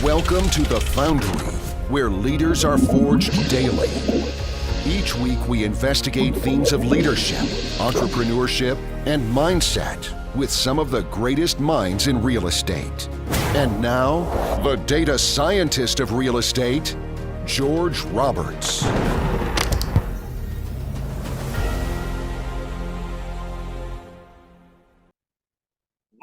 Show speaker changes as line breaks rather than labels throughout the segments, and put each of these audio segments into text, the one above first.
Welcome to The Foundry, where leaders are forged daily. Each week we investigate themes of leadership, entrepreneurship, and mindset with some of the greatest minds in real estate. And now, the data scientist of real estate, George Roberts.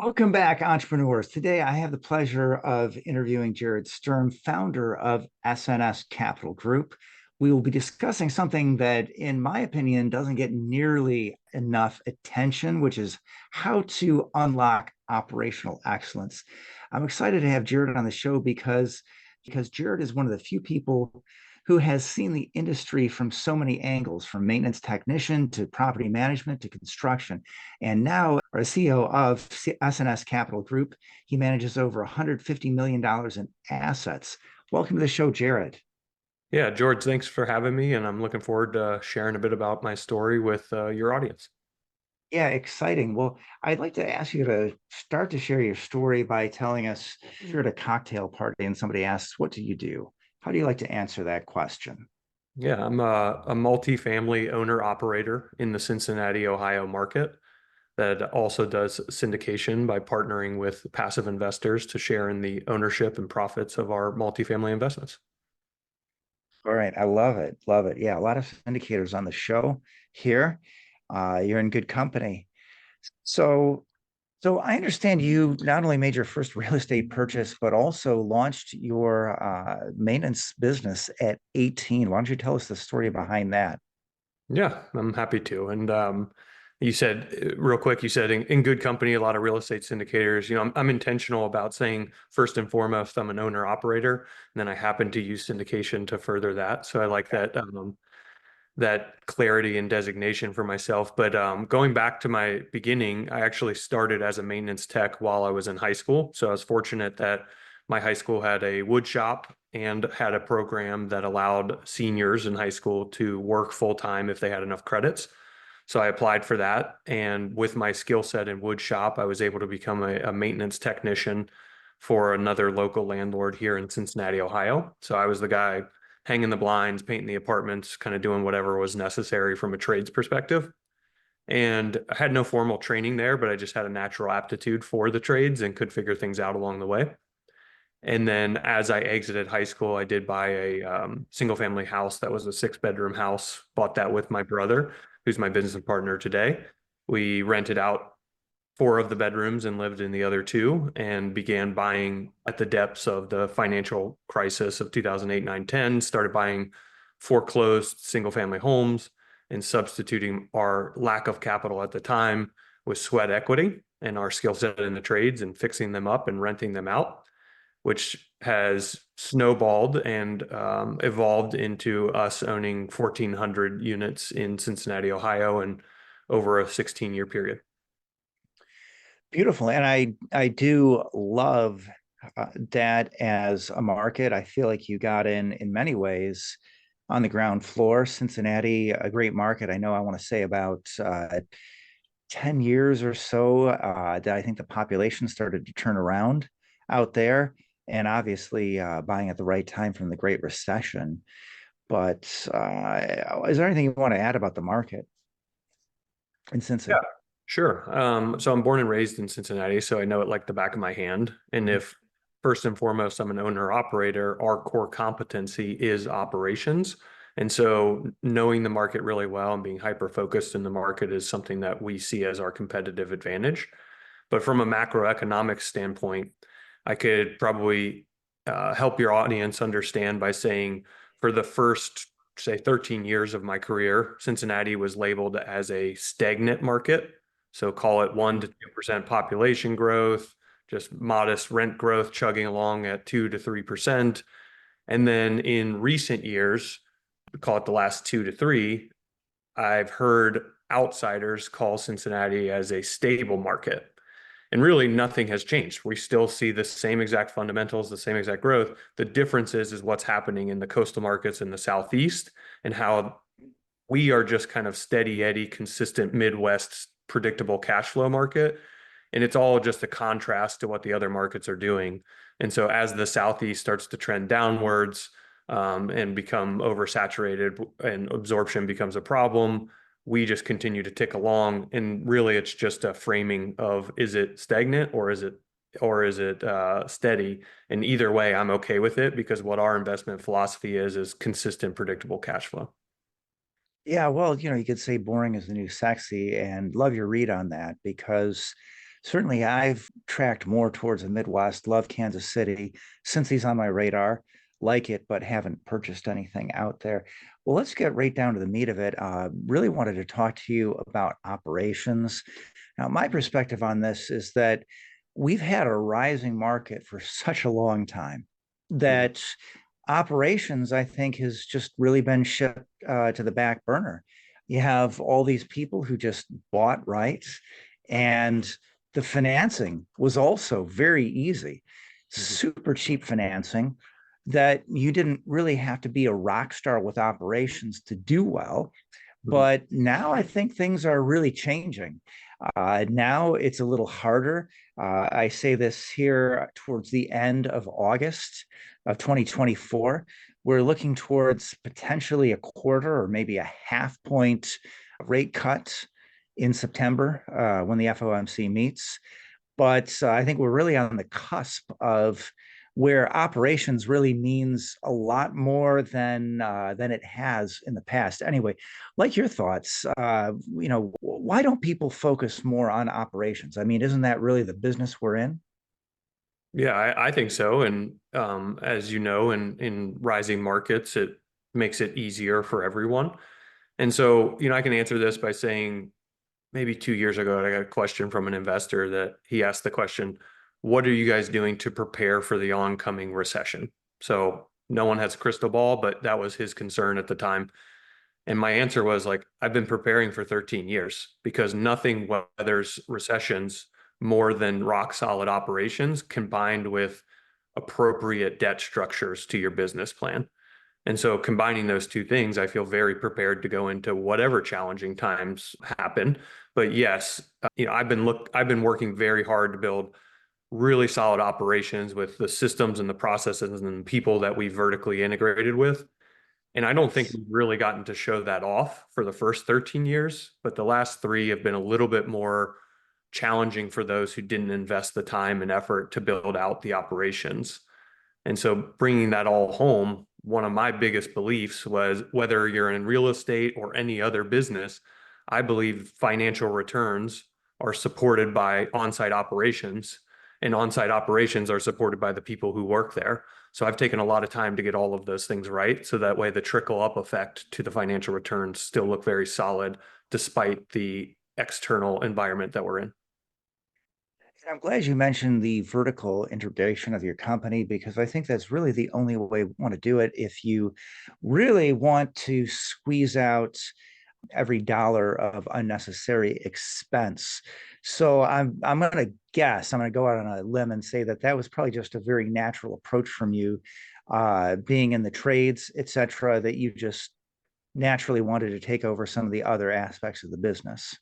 Welcome back, entrepreneurs. Today, I have the pleasure of interviewing Jered Sturm, founder of SNS Capital Group. We will be discussing something that, in my opinion, doesn't get nearly enough attention, which is how to unlock operational excellence. I'm excited to have Jered on the show because Jered is one of the few people who has seen the industry from so many angles, from maintenance technician to property management to construction. And now, as CEO of SNS Capital Group, he manages over $150 million in assets. Welcome to the show, Jered.
Yeah, George, thanks for having me. And I'm looking forward to sharing a bit about my story with your audience.
Yeah, exciting. Well, I'd like to ask you to start to share your story by telling us you're at a cocktail party and somebody asks, what do you do? How do you like to answer that question?
Yeah, I'm a multifamily owner operator in the Cincinnati, Ohio market that also does syndication by partnering with passive investors to share in the ownership and profits of our multifamily investments.
All right. I love it. Love it. Yeah. A lot of syndicators on the show here. You're in good company. So I understand you not only made your first real estate purchase, but also launched your maintenance business at 18. Why don't you tell us the story behind that?
Yeah, I'm happy to. And you said real quick, you said in good company, a lot of real estate syndicators. I'm intentional about saying first and foremost, I'm an owner operator, and then I happen to use syndication to further that. So I like that clarity and designation for myself. But going back to my beginning, I actually started as a maintenance tech while I was in high school. So I was fortunate that my high school had a wood shop and had a program that allowed seniors in high school to work full time if they had enough credits. So I applied for that. And with my skill set in wood shop, I was able to become a maintenance technician for another local landlord here in Cincinnati, Ohio. So I was the guy hanging the blinds, painting the apartments, kind of doing whatever was necessary from a trades perspective. And I had no formal training there, but I just had a natural aptitude for the trades and could figure things out along the way. And then as I exited high school, I did buy a single family house that was a 6-bedroom house, bought that with my brother, who's my business partner today. We rented out 4 of the bedrooms and lived in the other 2, and began buying at the depths of the financial crisis of 2008, 9, 10, started buying foreclosed single family homes and substituting our lack of capital at the time with sweat equity and our skill set in the trades and fixing them up and renting them out, which has snowballed and evolved into us owning 1,400 units in Cincinnati, Ohio, and over a 16-year period.
Beautiful. And I do love that as a market. I feel like you got in many ways on the ground floor. Cincinnati, a great market. I know I want to say about 10 years or so that I think the population started to turn around out there. And obviously buying at the right time from the Great Recession. But is there anything you want to add about the market in Cincinnati?
Yeah, sure. So I'm born and raised in Cincinnati, so I know it like the back of my hand. And if first and foremost, I'm an owner operator, our core competency is operations. And so knowing the market really well and being hyper-focused in the market is something that we see as our competitive advantage. But from a macroeconomic standpoint, I could probably help your audience understand by saying for the first, say, 13 years of my career, Cincinnati was labeled as a stagnant market. So call it 1 to 2% population growth, just modest rent growth chugging along at 2 to 3%. And then in recent years, call it the last 2 to 3, I've heard outsiders call Cincinnati as a stable market. And really nothing has changed. We still see the same exact fundamentals, the same exact growth. The difference is what's happening in the coastal markets in the Southeast and how we are just kind of steady Eddie, consistent Midwest, predictable cash flow market. And it's all just a contrast to what the other markets are doing. And so as the Southeast starts to trend downwards and become oversaturated and absorption becomes a problem, we just continue to tick along. And really, it's just a framing of, is it stagnant or is it steady? And either way, I'm okay with it, because what our investment philosophy is consistent, predictable cash flow.
Yeah, well, you could say boring is the new sexy, and love your read on that, because certainly I've tracked more towards the Midwest, love Kansas City, since he's on my radar, like it, but haven't purchased anything out there. Well, let's get right down to the meat of it. Really wanted to talk to you about operations. Now, my perspective on this is that we've had a rising market for such a long time that operations, I think, has just really been shipped to the back burner. You have all these people who just bought right, and the financing was also very easy, super cheap financing that you didn't really have to be a rock star with operations to do well. But now I think things are really changing. Now it's a little harder. I say this here towards the end of August of 2024. We're looking towards potentially a quarter or maybe a half point rate cut in September when the FOMC meets. But I think we're really on the cusp of where operations really means a lot more than it has in the past. Anyway, like your thoughts, why don't people focus more on operations? I mean, isn't that really the business we're in?
Yeah, I think so. And as you know, in rising markets, it makes it easier for everyone. And so, I can answer this by saying, maybe 2 years ago, I got a question from an investor that he asked the question, what are you guys doing to prepare for the oncoming recession? So no one has a crystal ball, but that was his concern at the time. And my answer was like, I've been preparing for 13 years, because nothing weathers recessions more than rock solid operations combined with appropriate debt structures to your business plan. And so combining those two things, I feel very prepared to go into whatever challenging times happen. But yes, I've been working very hard to build really solid operations with the systems and the processes and the people that we vertically integrated with. And I don't think we've really gotten to show that off for the first 13 years, but the last three have been a little bit more challenging for those who didn't invest the time and effort to build out the operations. And so bringing that all home, one of my biggest beliefs was, whether you're in real estate or any other business, I believe financial returns are supported by on-site operations, and on-site operations are supported by the people who work there. So I've taken a lot of time to get all of those things right, so that way the trickle up effect to the financial returns still look very solid despite the external environment that we're in.
I'm glad you mentioned the vertical integration of your company, because I think that's really the only way we want to do it if you really want to squeeze out every dollar of unnecessary expense. So I'm going to guess, I'm going to go out on a limb and say that that was probably just a very natural approach from you, being in the trades, et cetera, that you just naturally wanted to take over some of the other aspects of the business.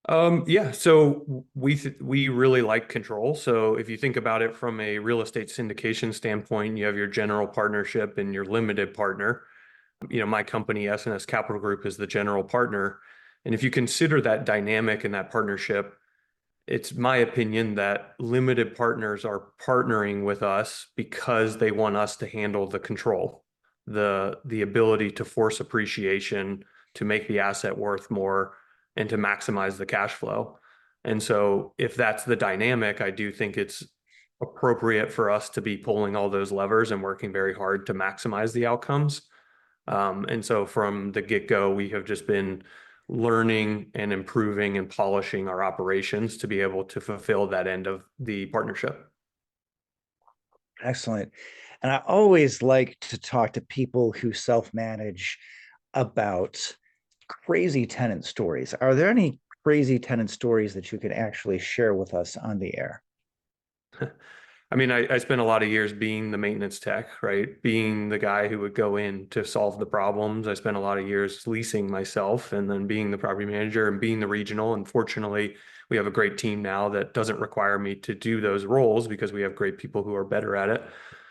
Yeah, so we really like control. So if you think about it from a real estate syndication standpoint, you have your general partnership and your limited partner. My company, S&S Capital Group, is the general partner. And if you consider that dynamic and that partnership, it's my opinion that limited partners are partnering with us because they want us to handle the control, the ability to force appreciation, to make the asset worth more, and to maximize the cash flow. And so if that's the dynamic, I do think it's appropriate for us to be pulling all those levers and working very hard to maximize the outcomes. And so from the get-go, we have just been learning and improving and polishing our operations to be able to fulfill that end of the partnership.
Excellent. And I always like to talk to people who self-manage about crazy tenant stories. Are there any crazy tenant stories that you could actually share with us on the air?
I mean, I spent a lot of years being the maintenance tech, right? Being the guy who would go in to solve the problems. I spent a lot of years leasing myself, and then being the property manager and being the regional. And fortunately, we have a great team now that doesn't require me to do those roles because we have great people who are better at it.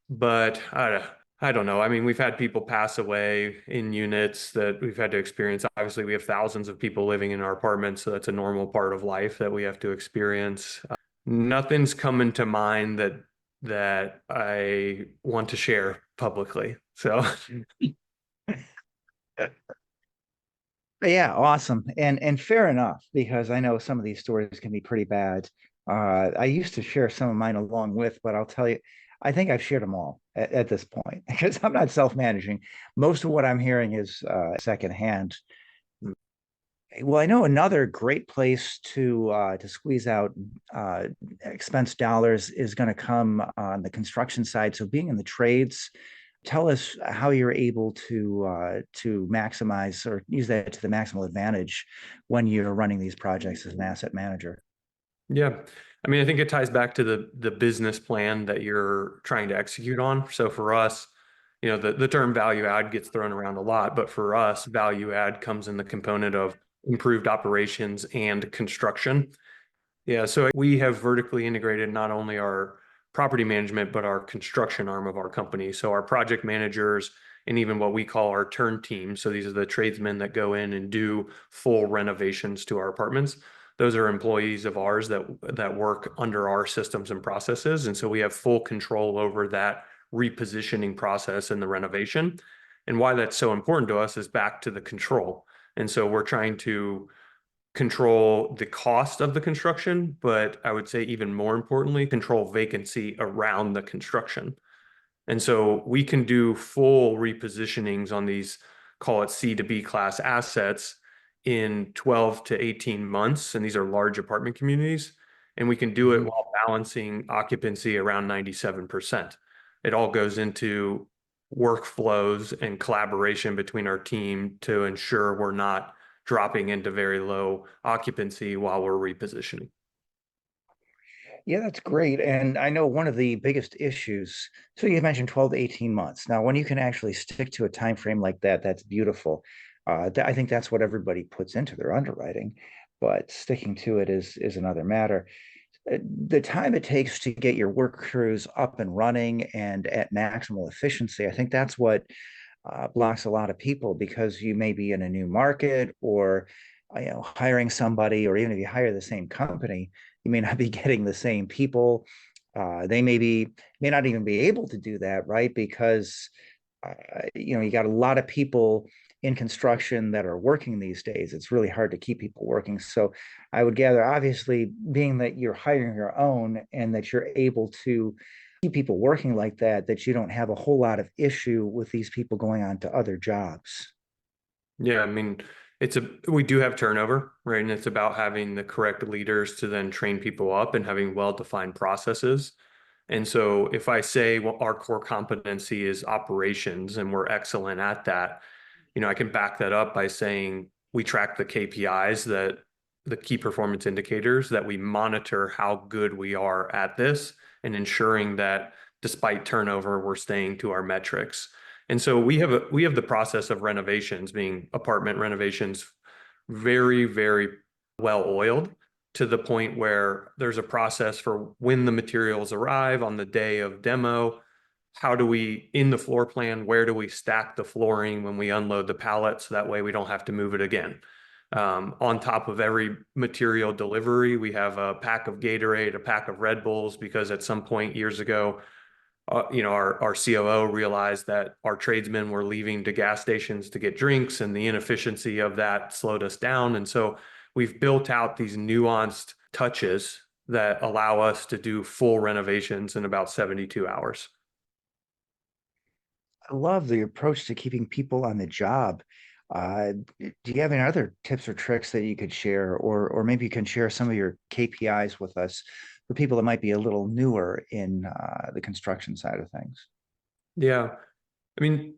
But I don't know. I mean, we've had people pass away in units that we've had to experience. Obviously, we have thousands of people living in our apartments, so that's a normal part of life that we have to experience. Nothing's coming to mind that I want to share publicly. So
Yeah, awesome. And fair enough, because I know some of these stories can be pretty bad. I used to share some of mine along with, but I'll tell you, I think I've shared them all at this point because I'm not self-managing. Most of what I'm hearing is secondhand. Well, I know another great place to squeeze out expense dollars is going to come on the construction side. So being in the trades, tell us how you're able to maximize or use that to the maximal advantage when you're running these projects as an asset manager.
yeah, I mean, I think it ties back to the business plan that you're trying to execute on. So for us, the term value add gets thrown around a lot, but for us, value add comes in the component of improved operations and construction. Yeah, so we have vertically integrated not only our property management, but our construction arm of our company. So our project managers and even what we call our turn team. So these are the tradesmen that go in and do full renovations to our apartments. Those are employees of ours that work under our systems and processes. And so we have full control over that repositioning process and the renovation. And why that's so important to us is back to the control. And so we're trying to control the cost of the construction, but I would say even more importantly, control vacancy around the construction. And so we can do full repositionings on these, call it C to B class assets in 12 to 18 months. And these are large apartment communities. And we can do it while balancing occupancy around 97%. It all goes into workflows and collaboration between our team to ensure we're not dropping into very low occupancy while we're repositioning.
Yeah, that's great. And I know one of the biggest issues, so you mentioned 12 to 18 months. Now, when you can actually stick to a time frame like that, that's beautiful. I think that's what everybody puts into their underwriting, but sticking to it is another matter. The time it takes to get your work crews up and running and at maximal efficiency, I think that's what blocks a lot of people, because you may be in a new market, or hiring somebody, or even if you hire the same company, you may not be getting the same people. They may not even be able to do that, right? Because you got a lot of people in construction that are working these days. It's really hard to keep people working. So I would gather, obviously, being that you're hiring your own and that you're able to keep people working like that, that you don't have a whole lot of issue with these people going on to other jobs.
Yeah, I mean, we do have turnover, right? And it's about having the correct leaders to then train people up and having well-defined processes. And so if I say, well, our core competency is operations and we're excellent at that, I can back that up by saying we track the KPIs, that the key performance indicators, that we monitor how good we are at this and ensuring that despite turnover, we're staying to our metrics. And so we have the process of renovations, being apartment renovations, very, very well oiled, to the point where there's a process for when the materials arrive on the day of demo. How do we, in the floor plan, where do we stack the flooring when we unload the pallet, so that way we don't have to move it again? On top of every material delivery, we have a pack of Gatorade, a pack of Red Bulls, because at some point years ago, our COO realized that our tradesmen were leaving to gas stations to get drinks, and the inefficiency of that slowed us down. And so we've built out these nuanced touches that allow us to do full renovations in about 72 hours.
I love the approach to keeping people on the job. Do you have any other tips or tricks that you could share, or maybe you can share some of your KPIs with us for people that might be a little newer in the construction side of things?
Yeah. I mean,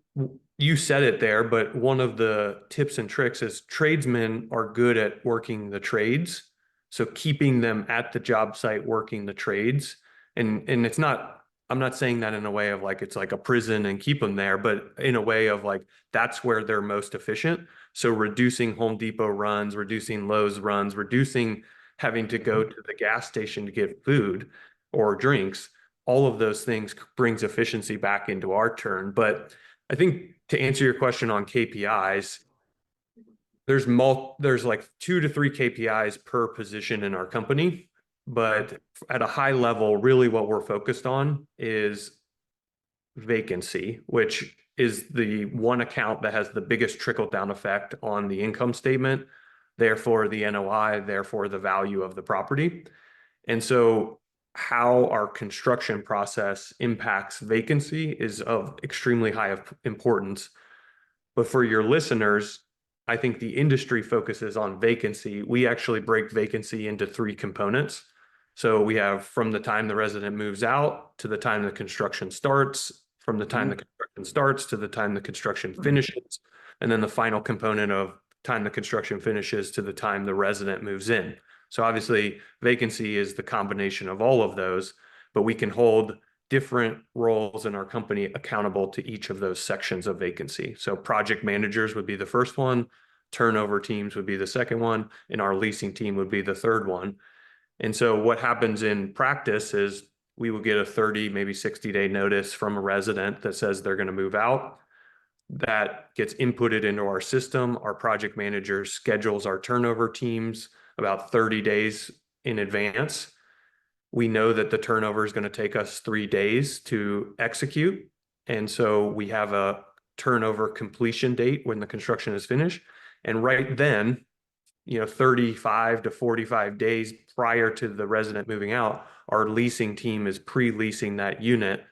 you said it there, but one of the tips and tricks is tradesmen are good at working the trades. So keeping them at the job site working the trades. And it's not, I'm not saying that in a way of like it's like a prison and keep them there, but in a way of like that's where they're most efficient. So reducing Home Depot runs, reducing Lowe's runs, reducing having to go to the gas station to get food or drinks. All of those things brings efficiency back into our turn. But I think to answer your question on KPIs, there's like 2 to 3 KPIs per position in our company. But at a high level, really what we're focused on is vacancy, which is the one account that has the biggest trickle-down effect on the income statement, therefore the NOI, therefore the value of the property. And so how our construction process impacts vacancy is of extremely high importance. But for your listeners, I think the industry focuses on vacancy. We actually break vacancy into 3 components. So we have from the time the resident moves out to the time the construction starts, from the time the construction starts to the time the construction finishes, and then the final component of time the construction finishes to the time the resident moves in. So obviously vacancy is the combination of all of those, but we can hold different roles in our company accountable to each of those sections of vacancy. So project managers would be the first one, turnover teams would be the second one, and our leasing team would be the third one. And so what happens in practice is we will get a 30, maybe 60-day notice from a resident that says they're going to move out. That gets inputted into our system. Our project manager schedules our turnover teams about 30 days in advance. We know that the turnover is going to take us 3 days to execute. And so we have a turnover completion date when the construction is finished. And right then, 35 to 45 days prior to the resident moving out, our leasing team is pre-leasing that unit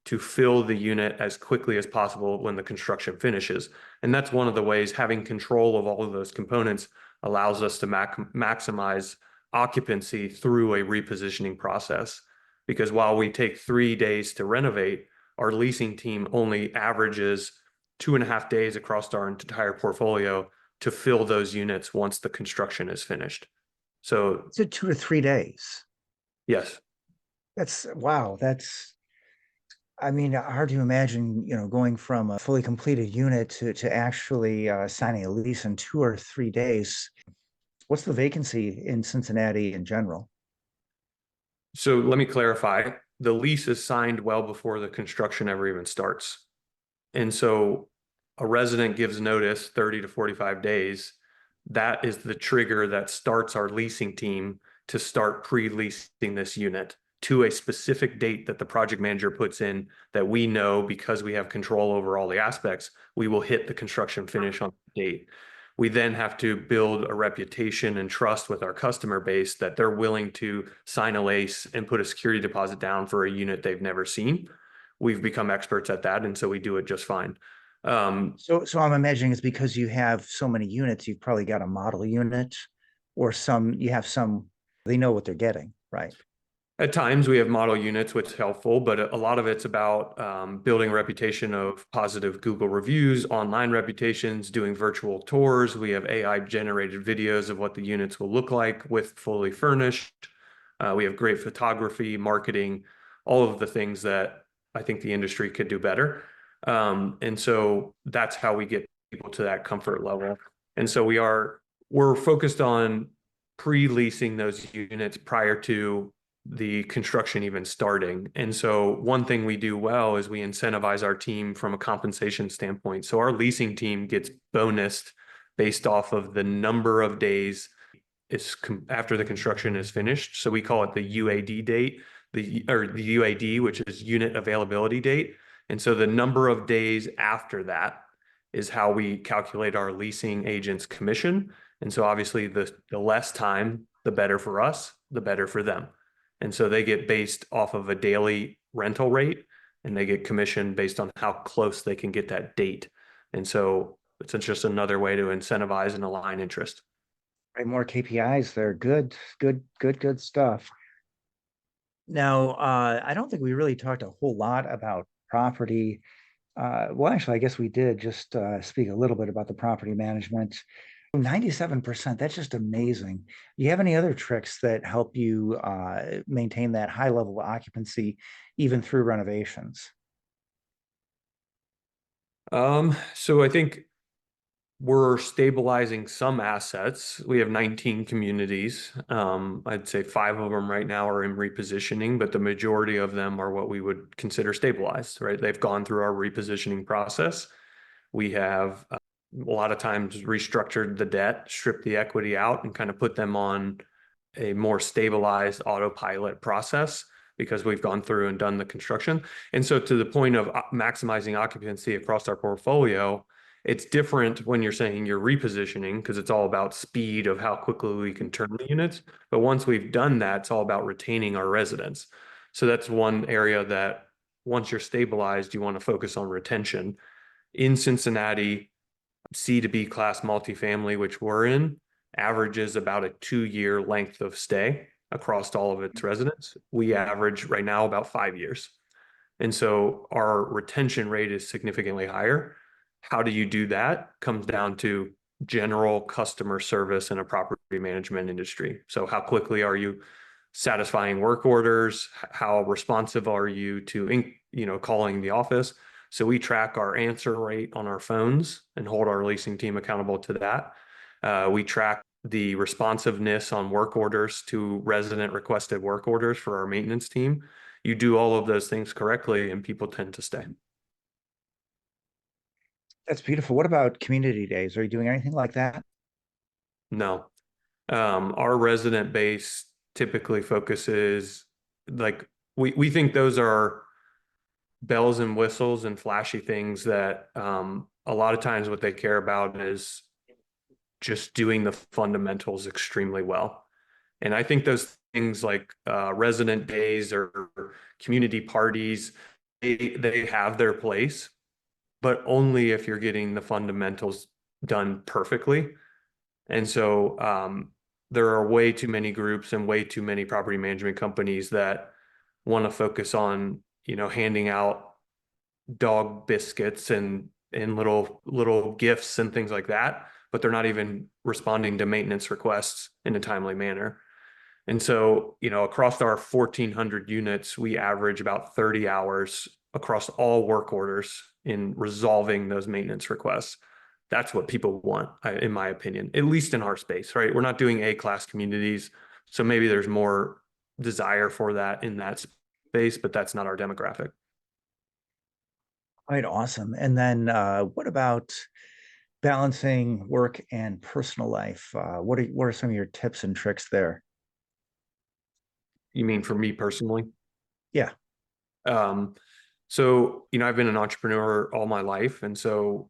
to fill the unit as quickly as possible when the construction finishes. And that's one of the ways having control of all of those components allows us to maximize occupancy through a repositioning process. Because while we take 3 days to renovate, our leasing team only averages 2.5 days across our entire portfolio to fill those units once the construction is finished. So
It's 2 to 3 days.
yes.
Wow. I mean, hard to imagine, going from a fully completed unit to actually signing a lease in 2 or 3 days. What's the vacancy in Cincinnati in general?
So let me clarify. The lease is signed well before the construction ever even starts. And so a resident gives notice 30 to 45 days. That is the trigger that starts our leasing team to start pre-leasing this unit to a specific date that the project manager puts in that we know, because we have control over all the aspects, we will hit the construction finish on the date. We then have to build a reputation and trust with our customer base that they're willing to sign a lease and put a security deposit down for a unit they've never seen. We've become experts at that, and so we do it just fine.
So I'm imagining it's because you have so many units, you've probably got a model unit, or they know what they're getting, right?
At times we have model units, which is helpful, but a lot of it's about building a reputation of positive Google reviews, online reputations, doing virtual tours. We have AI generated videos of what the units will look like with fully furnished. We have great photography, marketing, all of the things that I think the industry could do better. And so that's how we get people to that comfort level. And so we're focused on pre-leasing those units prior to the construction even starting. And so one thing we do well is we incentivize our team from a compensation standpoint. So our leasing team gets bonused based off of the number of days after the construction is finished. So we call it the UAD date, the UAD, which is unit availability date. And so the number of days after that is how we calculate our leasing agent's commission. And so obviously the less time, the better for us, the better for them. And so they get based off of a daily rental rate, and they get commission based on how close they can get that date. And so it's just another way to incentivize and align interest.
Right, more KPIs there. Good stuff. Now, I don't think we really talked a whole lot about property. Well, actually, I guess we did just speak a little bit about the property management. 97%, that's just amazing. Do you have any other tricks that help you maintain that high level of occupancy even through renovations?
So I think we're stabilizing some assets. We have 19 communities. I'd say 5 of them right now are in repositioning, but the majority of them are what we would consider stabilized, right? They've gone through our repositioning process. We have a lot of times restructured the debt, stripped the equity out, and kind of put them on a more stabilized autopilot process because we've gone through and done the construction. And so to the point of maximizing occupancy across our portfolio, it's different when you're saying you're repositioning because it's all about speed of how quickly we can turn the units. But once we've done that, it's all about retaining our residents. So that's one area that once you're stabilized, you want to focus on retention. In Cincinnati, C to B class multifamily, which we're in, averages about a 2-year length of stay across all of its residents. We average right now about 5 years. And so our retention rate is significantly higher. How do you do that? Comes down to general customer service in a property management industry. So how quickly are you satisfying work orders? How responsive are you to, calling the office? So we track our answer rate on our phones and hold our leasing team accountable to that. We track the responsiveness on work orders to resident requested work orders for our maintenance team. You do all of those things correctly and people tend to stay.
That's beautiful. What about community days? Are you doing anything like that?
No. Our resident base typically focuses, like, we think those are bells and whistles and flashy things that a lot of times what they care about is just doing the fundamentals extremely well. And I think those things like resident days or community parties, they have their place, but only if you're getting the fundamentals done perfectly. And so there are way too many groups and way too many property management companies that want to focus on, handing out dog biscuits and little gifts and things like that, but they're not even responding to maintenance requests in a timely manner. And so, across our 1,400 units, we average about 30 hours across all work orders in resolving those maintenance requests. That's what people want, in my opinion, at least in our space, right? We're not doing A-class communities, so maybe there's more desire for that in that space, but that's not our demographic.
Quite awesome. And then what about balancing work and personal life? What are some of your tips and tricks there?
You mean for me personally?
Yeah.
So, I've been an entrepreneur all my life. And so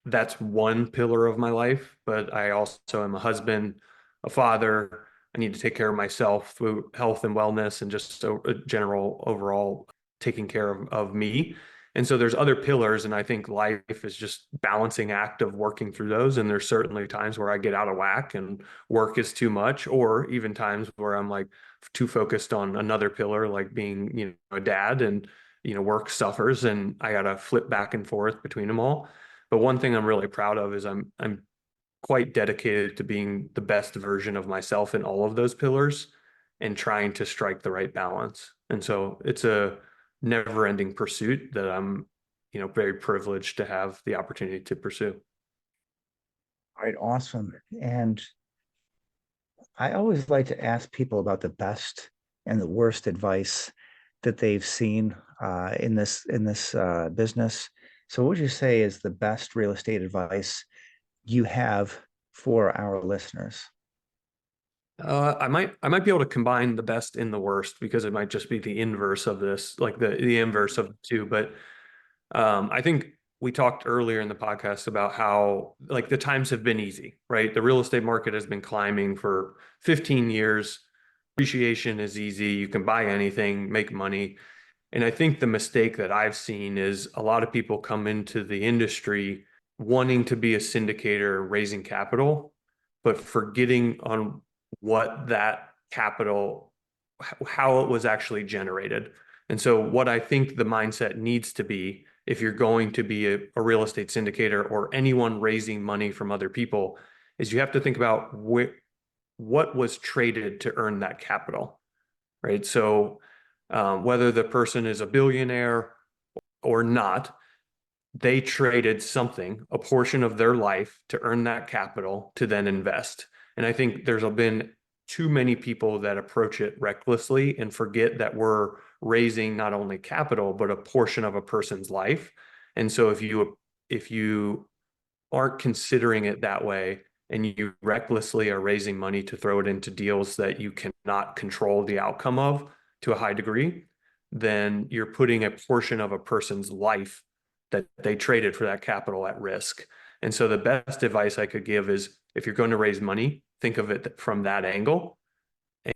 that's one pillar of my life, but I also am a husband, a father. I need to take care of myself through health and wellness and just a general overall taking care of me. And so there's other pillars, and I think life is just balancing act of working through those. And there's certainly times where I get out of whack and work is too much, or even times where I'm like too focused on another pillar, like being, a dad, and, work suffers and I got to flip back and forth between them all. But one thing I'm really proud of is I'm quite dedicated to being the best version of myself in all of those pillars and trying to strike the right balance. And so it's a never-ending pursuit that I'm, very privileged to have the opportunity to pursue.
All right, awesome. And I always like to ask people about the best and the worst advice that they've seen in this business. So what would you say is the best real estate advice you have for our listeners?
I might be able to combine the best and the worst because it might just be the inverse of this, like the inverse of the two. But I think we talked earlier in the podcast about how like the times have been easy, right? The real estate market has been climbing for 15 years. Appreciation is easy. You can buy anything, make money. And I think the mistake that I've seen is a lot of people come into the industry wanting to be a syndicator, raising capital, but forgetting on what that capital, how it was actually generated. And so what I think the mindset needs to be, if you're going to be a real estate syndicator or anyone raising money from other people, is you have to think about what was traded to earn that capital, right? So whether the person is a billionaire or not, they traded something, a portion of their life, to earn that capital to then invest. And I think there's been too many people that approach it recklessly and forget that we're raising not only capital, but a portion of a person's life. And so if you aren't considering it that way, and you recklessly are raising money to throw it into deals that you cannot control the outcome of to a high degree, then you're putting a portion of a person's life that they traded for that capital at risk. And so the best advice I could give is, if you're going to raise money, think of it from that angle.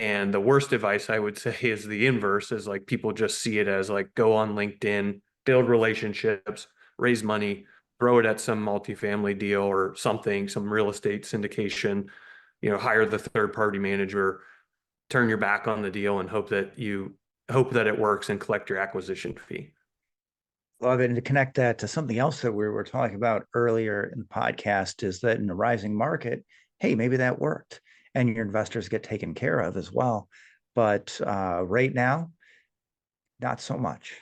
And the worst advice I would say is the inverse, is like people just see it as like, go on LinkedIn, build relationships, raise money, throw it at some multifamily deal or something, some real estate syndication, hire the third party manager, turn your back on the deal and hope that it works and collect your acquisition fee.
Love it. And to connect that to something else that we were talking about earlier in the podcast, is that in a rising market, hey, maybe that worked and your investors get taken care of as well. But right now, not so much.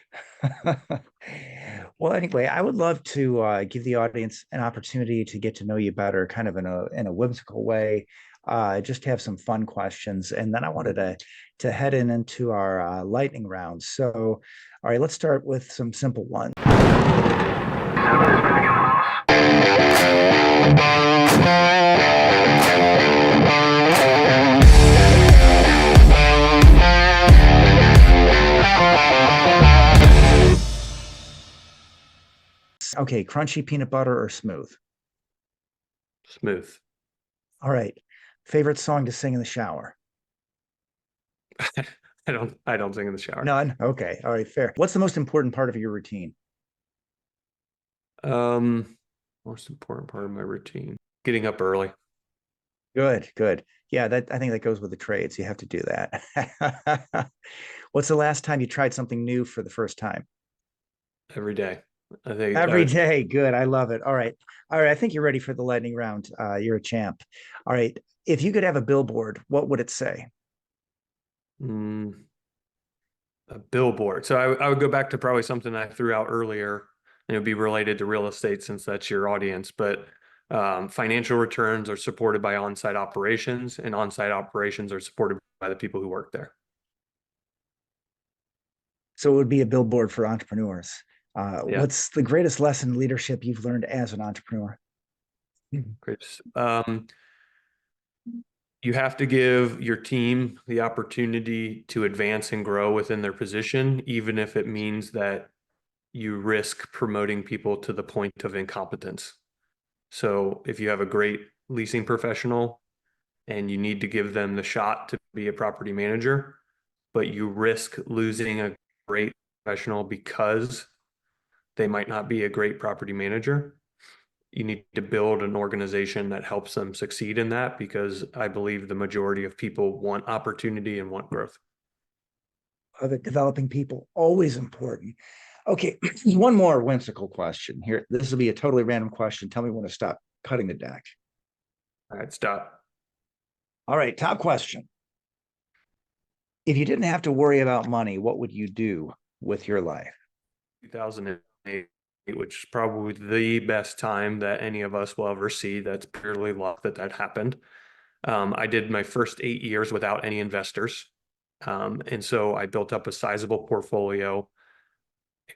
Well, anyway, I would love to give the audience an opportunity to get to know you better, kind of in a whimsical way. Just have some fun questions, and then I wanted to head into our lightning round. So, all right, let's start with some simple ones. Okay, crunchy peanut butter or smooth?
Smooth.
All right. Favorite song to sing in the shower?
I don't sing in the shower.
None. Okay. All right, fair. What's the most important part of your routine?
Most important part of my routine, getting up early.
Good, good. Yeah, I think that goes with the trades. You have to do that. What's the last time you tried something new for the first time?
Every day. I think
Every day. Good. I love it. All right. All right. I think you're ready for the lightning round. You're a champ. All right. If you could have a billboard, what would it say?
A billboard. So I would go back to probably something I threw out earlier, and it would be related to real estate since that's your audience. But financial returns are supported by on-site operations, and on-site operations are supported by the people who work there.
So it would be a billboard for entrepreneurs.
Yeah.
What's the greatest lesson in leadership you've learned as an entrepreneur?
Great. You have to give your team the opportunity to advance and grow within their position, even if it means that you risk promoting people to the point of incompetence. So if you have a great leasing professional and you need to give them the shot to be a property manager, but you risk losing a great professional because they might not be a great property manager, you need to build an organization that helps them succeed in that, because I believe the majority of people want opportunity and want growth.
Developing people, always important. Okay, one more whimsical question here. This will be a totally random question. Tell me when to stop cutting the deck.
All right, stop.
All right, top question. If you didn't have to worry about money, what would you do with your life?
2008, which is probably the best time that any of us will ever see. That's purely luck that happened. I did my first 8 years without any investors. And so I built up a sizable portfolio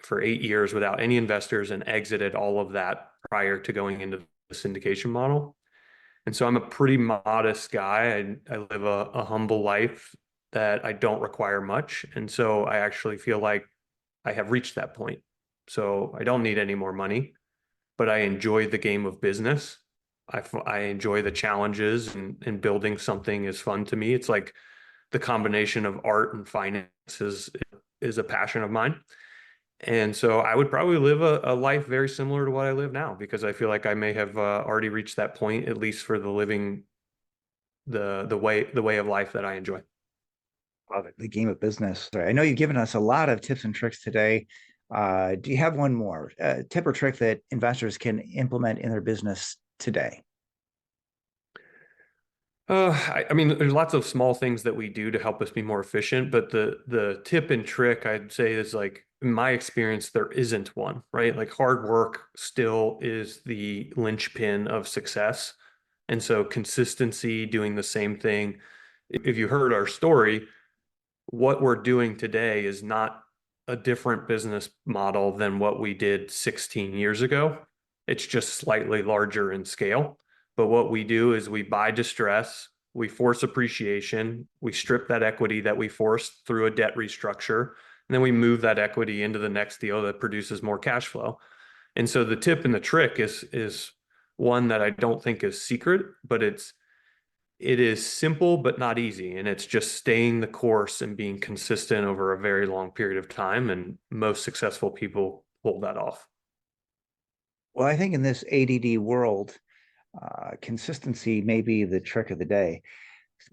for 8 years without any investors and exited all of that prior to going into the syndication model. And so I'm a pretty modest guy. I live a humble life that I don't require much. And so I actually feel like I have reached that point. So I don't need any more money, but I enjoy the game of business. I enjoy the challenges, and building something is fun to me. It's like the combination of art and finance is a passion of mine. And so I would probably live a life very similar to what I live now, because I feel like I may have already reached that point, at least for the living the way of life that I enjoy.
Love it. The game of business. I know you've given us a lot of tips and tricks today. Do you have one more tip or trick that investors can implement in their business today?
I mean, there's lots of small things that we do to help us be more efficient, but the tip and trick I'd say is like, in my experience, there isn't one, right? Like hard work still is the linchpin of success. And so consistency, doing the same thing. If you heard our story, what we're doing today is not a different business model than what we did 16 years ago. It's just slightly larger in scale. But what we do is we buy distress, we force appreciation, we strip that equity that we forced through a debt restructure, and then we move that equity into the next deal that produces more cash flow. And so the tip and the trick is one that I don't think is secret, but it is simple but not easy. And it's just staying the course and being consistent over a very long period of time. And most successful people pull that off.
Well, I think in this ADD world, consistency may be the trick of the day.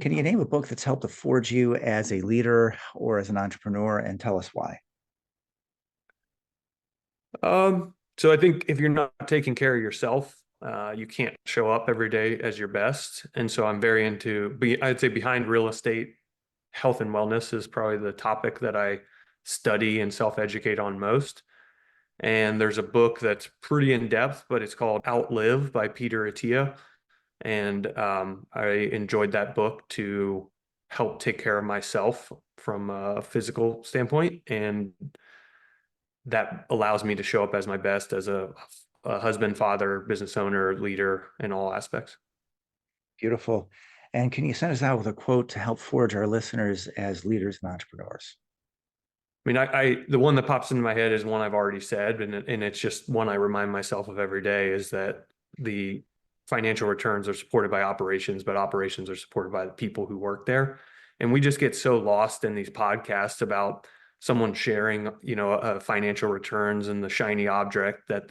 Can you name a book that's helped to forge you as a leader or as an entrepreneur, and tell us why?
So I think if you're not taking care of yourself, you can't show up every day as your best. And so I'm very I'd say behind real estate, health and wellness is probably the topic that I study and self-educate on most. And there's a book that's pretty in depth, but it's called Outlive by 𝐂𝐡𝐚𝐩𝐿. And I enjoyed that book to help take care of myself from a physical standpoint. And that allows me to show up as my best as a husband, father, business owner, leader in all aspects.
Beautiful. And can you send us out with a quote to help forge our listeners as leaders and entrepreneurs?
I mean, the one that pops into my head is one I've already said, and it's just one I remind myself of every day, is that the financial returns are supported by operations, but operations are supported by the people who work there. And we just get so lost in these podcasts about someone sharing, financial returns and the shiny object that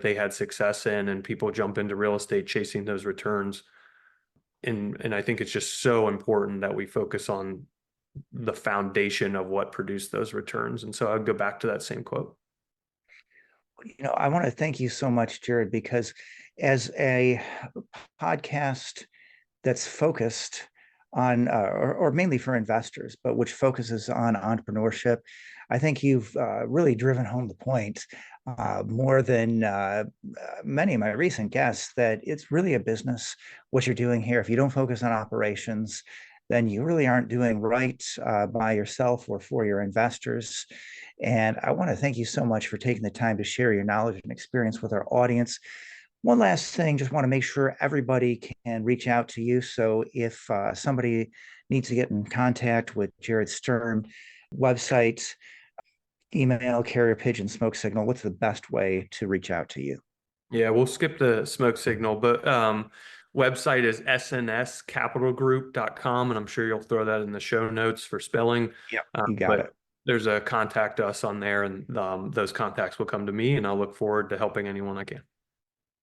they had success in, and people jump into real estate chasing those returns. And I think it's just so important that we focus on the foundation of what produced those returns. And so I'd go back to that same quote.
I want to thank you so much, Jered, because as a podcast that's focused on, or mainly for investors, but which focuses on entrepreneurship, I think you've really driven home the point more than many of my recent guests, that it's really a business, what you're doing here. If you don't focus on operations, then you really aren't doing right by yourself or for your investors. And I want to thank you so much for taking the time to share your knowledge and experience with our audience. One last thing, just want to make sure everybody can reach out to you. So if somebody needs to get in contact with Jered Sturm, website, email, carrier pigeon, smoke signal, what's the best way to reach out to you?
Yeah, we'll skip the smoke signal, but website is snscapitalgroup.com, and I'm sure you'll throw that in the show notes for spelling.
Yeah, you got it.
There's a contact us on there, and those contacts will come to me, and I'll look forward to helping anyone I can.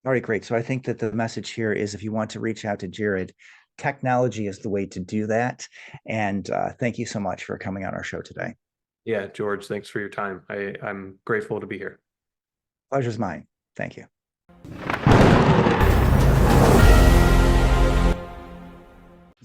All right, great. So I think that the message here is, if you want to reach out to Jered, technology is the way to do that. And thank you so much for coming on our show today.
Yeah, George, thanks for your time. I'm grateful to be here.
Pleasure's mine. Thank you.